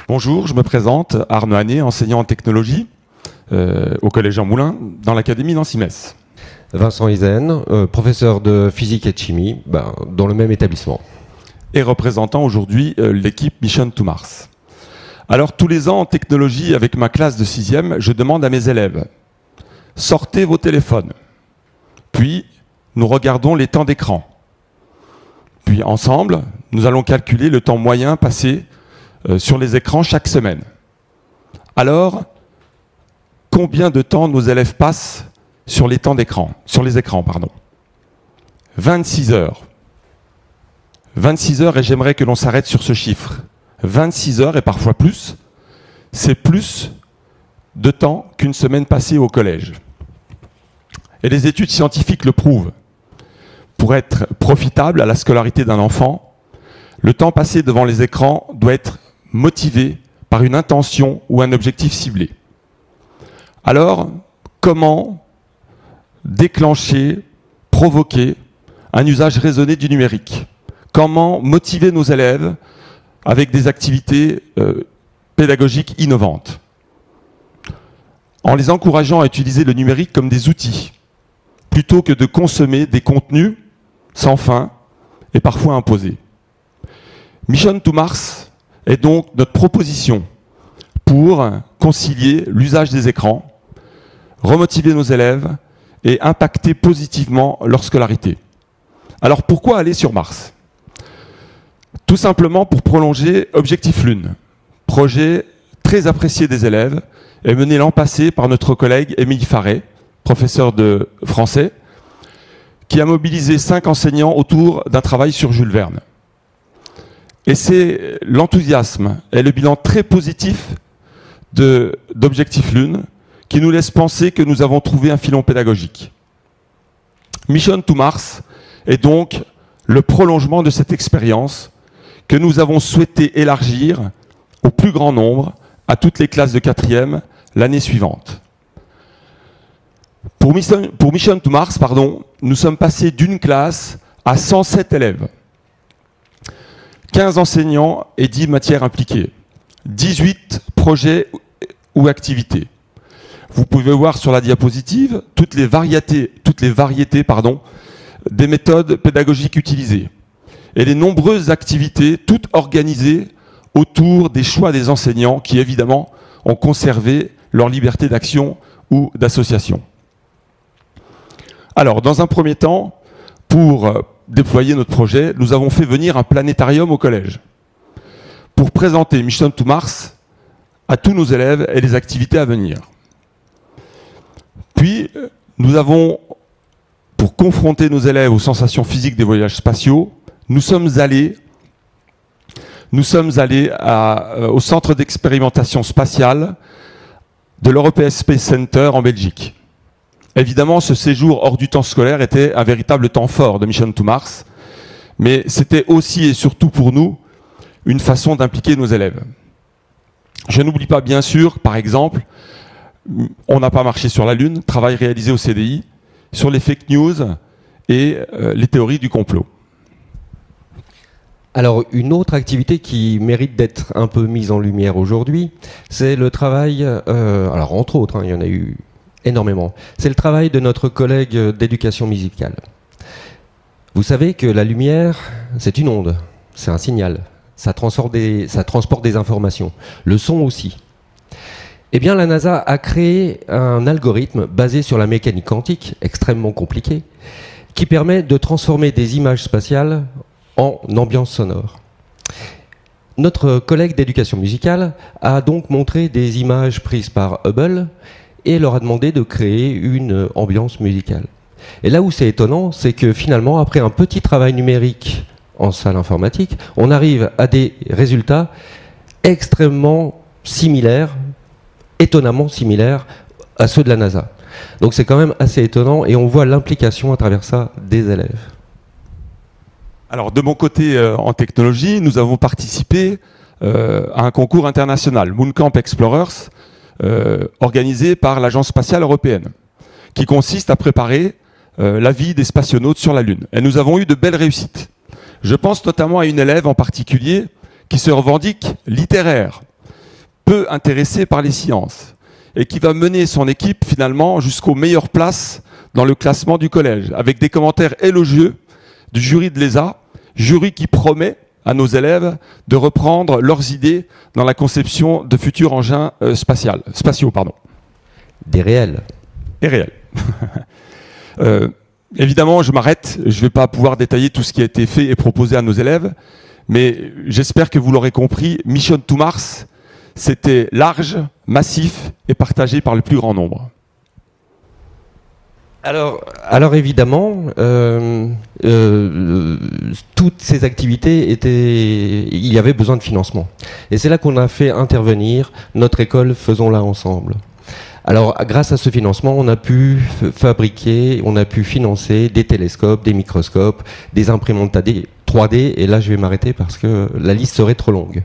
Bonjour, je me présente, Arnaud Hannet, enseignant en technologie au Collège Jean Moulin, dans l'Académie Nancy-Metz. Vincent Izen, professeur de physique et de chimie, dans le même établissement. Et représentant aujourd'hui l'équipe Mission to Mars. Alors tous les ans en technologie, avec ma classe de 6e, je demande à mes élèves, sortez vos téléphones. Puis nous regardons les temps d'écran. Puis ensemble, nous allons calculer le temps moyen passé sur les écrans chaque semaine. Alors, combien de temps nos élèves passent sur les temps d'écran, sur les écrans, pardon. 26 heures. 26 heures, et j'aimerais que l'on s'arrête sur ce chiffre. 26 heures, et parfois plus, c'est plus de temps qu'une semaine passée au collège. Et les études scientifiques le prouvent. Pour être profitable à la scolarité d'un enfant, le temps passé devant les écrans doit être motivé par une intention ou un objectif ciblé. Alors, comment déclencher, provoquer un usage raisonné du numérique? Comment motiver nos élèves avec des activités pédagogiques innovantes? En les encourageant à utiliser le numérique comme des outils, plutôt que de consommer des contenus sans fin et parfois imposés. Mission to Mars est donc notre proposition pour concilier l'usage des écrans, remotiver nos élèves et impacter positivement leur scolarité. Alors pourquoi aller sur Mars? Tout simplement pour prolonger Objectif Lune, projet très apprécié des élèves et mené l'an passé par notre collègue Émilie Farret, professeur de français, qui a mobilisé 5 enseignants autour d'un travail sur Jules Verne. Et c'est l'enthousiasme et le bilan très positif d'Objectif Lune qui nous laisse penser que nous avons trouvé un filon pédagogique. Mission to Mars est donc le prolongement de cette expérience que nous avons souhaité élargir au plus grand nombre, à toutes les classes de 4e l'année suivante. Pour Mission to Mars, nous sommes passés d'une classe à 107 élèves. 15 enseignants et 10 matières impliquées, 18 projets ou activités. Vous pouvez voir sur la diapositive toutes les variétés des méthodes pédagogiques utilisées et les nombreuses activités, toutes organisées autour des choix des enseignants qui, évidemment, ont conservé leur liberté d'action ou d'association. Alors, dans un premier temps, pour déployer notre projet, nous avons fait venir un planétarium au collège pour présenter Mission to Mars à tous nos élèves et les activités à venir. Puis, nous avons, pour confronter nos élèves aux sensations physiques des voyages spatiaux, nous sommes allés au centre d'expérimentation spatiale de l'European Space Center en Belgique. Évidemment, ce séjour hors du temps scolaire était un véritable temps fort de Mission to Mars, mais c'était aussi et surtout pour nous une façon d'impliquer nos élèves. Je n'oublie pas bien sûr, par exemple, on n'a pas marché sur la Lune, travail réalisé au CDI, sur les fake news et les théories du complot. Alors, une autre activité qui mérite d'être un peu mise en lumière aujourd'hui, c'est le travail, alors entre autres, il y en a eu énormément, c'est le travail de notre collègue d'éducation musicale. Vous savez que la lumière, c'est une onde, c'est un signal, ça transporte des informations, le son aussi. Eh bien, la NASA a créé un algorithme basé sur la mécanique quantique, extrêmement compliqué, qui permet de transformer des images spatiales en ambiance sonore. Notre collègue d'éducation musicale a donc montré des images prises par Hubble et leur a demandé de créer une ambiance musicale. Et là où c'est étonnant, c'est que finalement, après un petit travail numérique en salle informatique, on arrive à des résultats extrêmement similaires, étonnamment similaires à ceux de la NASA. Donc c'est quand même assez étonnant et on voit l'implication à travers ça des élèves. Alors de mon côté en technologie, nous avons participé à un concours international, Moon Camp Explorers, organisé par l'Agence spatiale européenne, qui consiste à préparer la vie des spationautes sur la Lune. Et nous avons eu de belles réussites. Je pense notamment à une élève en particulier qui se revendique littéraire, peu intéressée par les sciences, et qui va mener son équipe finalement jusqu'aux meilleures places dans le classement du collège, avec des commentaires élogieux du jury de l'ESA, jury qui promet à nos élèves de reprendre leurs idées dans la conception de futurs engins spatiaux. Des réels. Et réels. Évidemment, je m'arrête, je ne vais pas pouvoir détailler tout ce qui a été fait et proposé à nos élèves, mais j'espère que vous l'aurez compris, Mission to Mars, c'était large, massif et partagé par le plus grand nombre. Alors évidemment, toutes ces activités il y avait besoin de financement. Et c'est là qu'on a fait intervenir notre école Faisons-la ensemble. Alors, grâce à ce financement, on a pu fabriquer, on a pu financer des télescopes, des microscopes, des imprimantes 3D, et là je vais m'arrêter parce que la liste serait trop longue.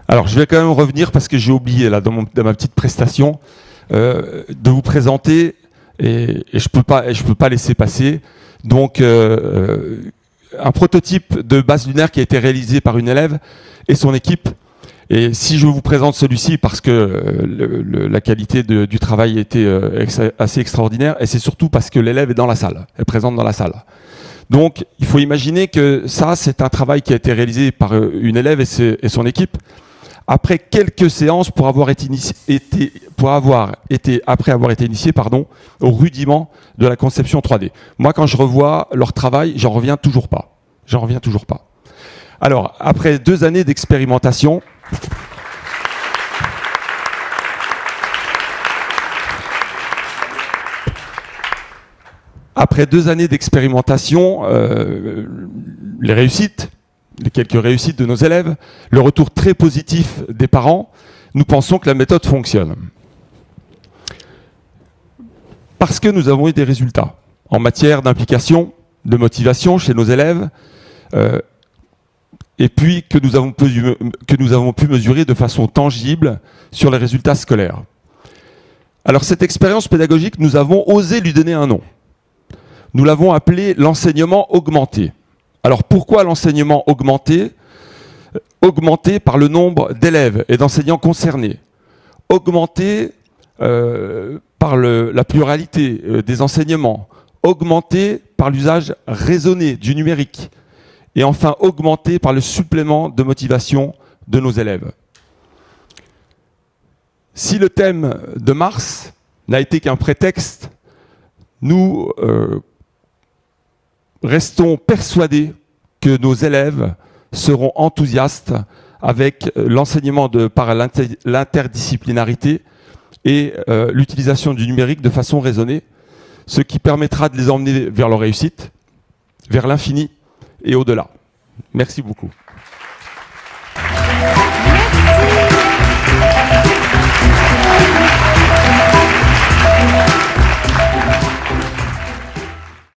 Alors, je vais quand même revenir parce que j'ai oublié là dans ma petite prestation de vous présenter et je peux pas laisser passer. Donc, un prototype de base lunaire qui a été réalisé par une élève et son équipe. Et si je vous présente celui-ci, parce que la qualité du travail était assez extraordinaire, et c'est surtout parce que l'élève est dans la salle, est présente dans la salle. Donc, il faut imaginer que ça, c'est un travail qui a été réalisé par une élève et son équipe, après quelques séances après avoir été initié, au rudiment de la conception 3D. Moi, quand je revois leur travail, j'en reviens toujours pas. Alors, après 2 années d'expérimentation, les quelques réussites de nos élèves, le retour très positif des parents, nous pensons que la méthode fonctionne. Parce que nous avons eu des résultats en matière d'implication, de motivation chez nos élèves, et puis que nous avons pu mesurer de façon tangible sur les résultats scolaires. Alors cette expérience pédagogique, nous avons osé lui donner un nom. Nous l'avons appelé l'enseignement augmenté. Alors pourquoi l'enseignement augmenté? Augmenté par le nombre d'élèves et d'enseignants concernés. Augmenté par la pluralité des enseignements. Augmenté par l'usage raisonné du numérique. Et enfin augmenté par le supplément de motivation de nos élèves. Si le thème de Mars n'a été qu'un prétexte, nous restons persuadés que nos élèves seront enthousiastes avec l'enseignement par l'interdisciplinarité et l'utilisation du numérique de façon raisonnée, ce qui permettra de les emmener vers leur réussite, vers l'infini et au-delà. Merci beaucoup.